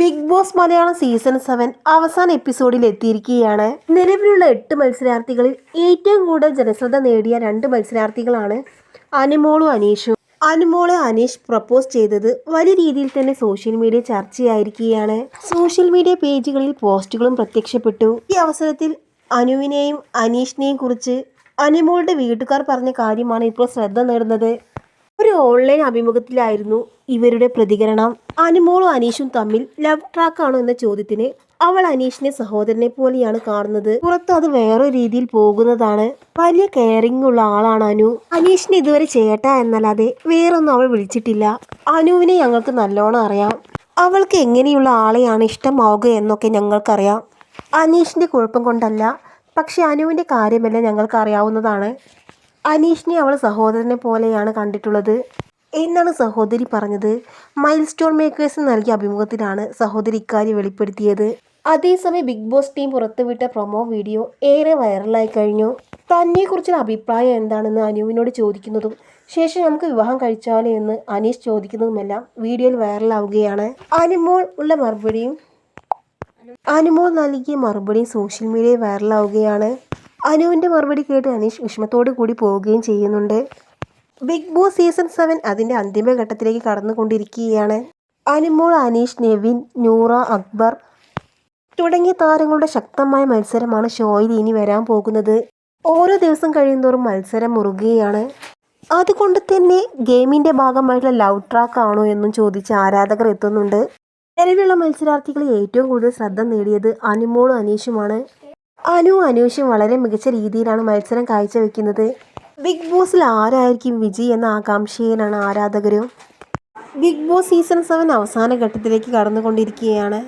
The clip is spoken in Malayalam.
ബിഗ് ബോസ് മലയാളം സീസൺ 7 അവസാന എപ്പിസോഡിൽ എത്തിയിരിക്കുകയാണ്. നിലവിലുള്ള 8 മത്സരാർത്ഥികളിൽ ഏറ്റവും കൂടുതൽ ജനശ്രദ്ധ നേടിയ 2 മത്സരാർത്ഥികളാണ് അനുമോളും അനീഷും. അനുമോളെ അനീഷ് പ്രപ്പോസ് ചെയ്തത് വലിയ രീതിയിൽ തന്നെ സോഷ്യൽ മീഡിയ ചർച്ചയായിരിക്കുകയാണ്. സോഷ്യൽ മീഡിയ പേജുകളിൽ പോസ്റ്റുകളും പ്രത്യക്ഷപ്പെട്ടു. ഈ അവസരത്തിൽ അനുവിനെയും അനീഷിനെയും കുറിച്ച് അനുമോളുടെ വീട്ടുകാർ പറഞ്ഞ കാര്യമാണ് ഇപ്പോൾ ശ്രദ്ധ നേടുന്നത്. ഒരു ഓൺലൈൻ അഭിമുഖത്തിലായിരുന്നു ഇവരുടെ പ്രതികരണം. അനുമോളും അനീഷും തമ്മിൽ ലവ് ട്രാക്കാണോ എന്ന ചോദ്യത്തിന് അവൾ അനീഷിനെ സഹോദരനെ പോലെയാണ് കാണുന്നത്, പുറത്ത് അത് വേറെ രീതിയിൽ പോകുന്നതാണ്. വലിയ കെയറിംഗ് ഉള്ള ആളാണ് അനു. അനീഷിനെ ഇതുവരെ ചേട്ടാ എന്നല്ലാതെ വേറൊന്നും അവൾ വിളിച്ചിട്ടില്ല. അനുവിനെ ഞങ്ങൾക്ക് നല്ലോണം അറിയാം. അവൾക്ക് എങ്ങനെയുള്ള ആളെയാണ് ഇഷ്ടമാവുക എന്നൊക്കെ ഞങ്ങൾക്കറിയാം. അനീഷിന്റെ കുഴപ്പം കൊണ്ടല്ല, പക്ഷെ അനുവിന്റെ കാര്യമെല്ലാം ഞങ്ങൾക്ക് അറിയാവുന്നതാണ്. അനീഷിനെ അവൾ സഹോദരനെ പോലെയാണ് കണ്ടിട്ടുള്ളത് എന്നാണ് സഹോദരി പറഞ്ഞത്. മൈൽ സ്റ്റോൺ മേക്കേഴ്സിന് നൽകിയ അഭിമുഖത്തിലാണ് സഹോദരി ഇക്കാര്യം വെളിപ്പെടുത്തിയത്. അതേസമയം ബിഗ് ബോസ് ടീം പുറത്തുവിട്ട പ്രൊമോ വീഡിയോ ഏറെ വൈറലായി കഴിഞ്ഞു. തന്നെക്കുറിച്ചുള്ള അഭിപ്രായം എന്താണെന്ന് അനുവിനോട് ചോദിക്കുന്നതും ശേഷം നമുക്ക് വിവാഹം കഴിച്ചാലോ എന്ന് അനീഷ് ചോദിക്കുന്നതുമെല്ലാം വീഡിയോയിൽ വൈറലാവുകയാണ്. അനുമോൾ നൽകിയ മറുപടിയും സോഷ്യൽ മീഡിയയിൽ വൈറലാവുകയാണ്. അനുവിൻ്റെ മറുപടി കേട്ട് അനീഷ് വിഷമത്തോടു കൂടി പോവുകയും ചെയ്യുന്നുണ്ട്. ബിഗ് ബോസ് സീസൺ 7 അതിൻ്റെ അന്തിമഘട്ടത്തിലേക്ക് കടന്നുകൊണ്ടിരിക്കുകയാണ്. അനുമോൾ, അനീഷ്, നെവിൻ, നൂറ, അക്ബർ തുടങ്ങിയ താരങ്ങളുടെ ശക്തമായ മത്സരമാണ് ഷോയിൽ ഇനി വരാൻ പോകുന്നത്. ഓരോ ദിവസം കഴിയുന്തോറും മത്സരം മുറുകുകയാണ്. അതുകൊണ്ട് തന്നെ ഗെയിമിൻ്റെ ഭാഗമായിട്ടുള്ള ലവ് ട്രാക്ക് ആണോ എന്നും ചോദിച്ച് ആരാധകർ എത്തുന്നുണ്ട്. നിലവിലുള്ള മത്സരാർത്ഥികളിൽ ഏറ്റവും കൂടുതൽ ശ്രദ്ധ നേടിയത് അനുമോളും അനീഷുമാണ്. അനീഷും വളരെ മികച്ച രീതിയിലാണ് മത്സരം കാഴ്ചവെക്കുന്നത്. ബിഗ് ബോസിൽ ആരായിരിക്കും വിജയി എന്ന ആകാംക്ഷയിലാണ് ആരാധകരും. ബിഗ് ബോസ് സീസൺ 7 അവസാന ഘട്ടത്തിലേക്ക് കടന്നുകൊണ്ടിരിക്കുകയാണ്.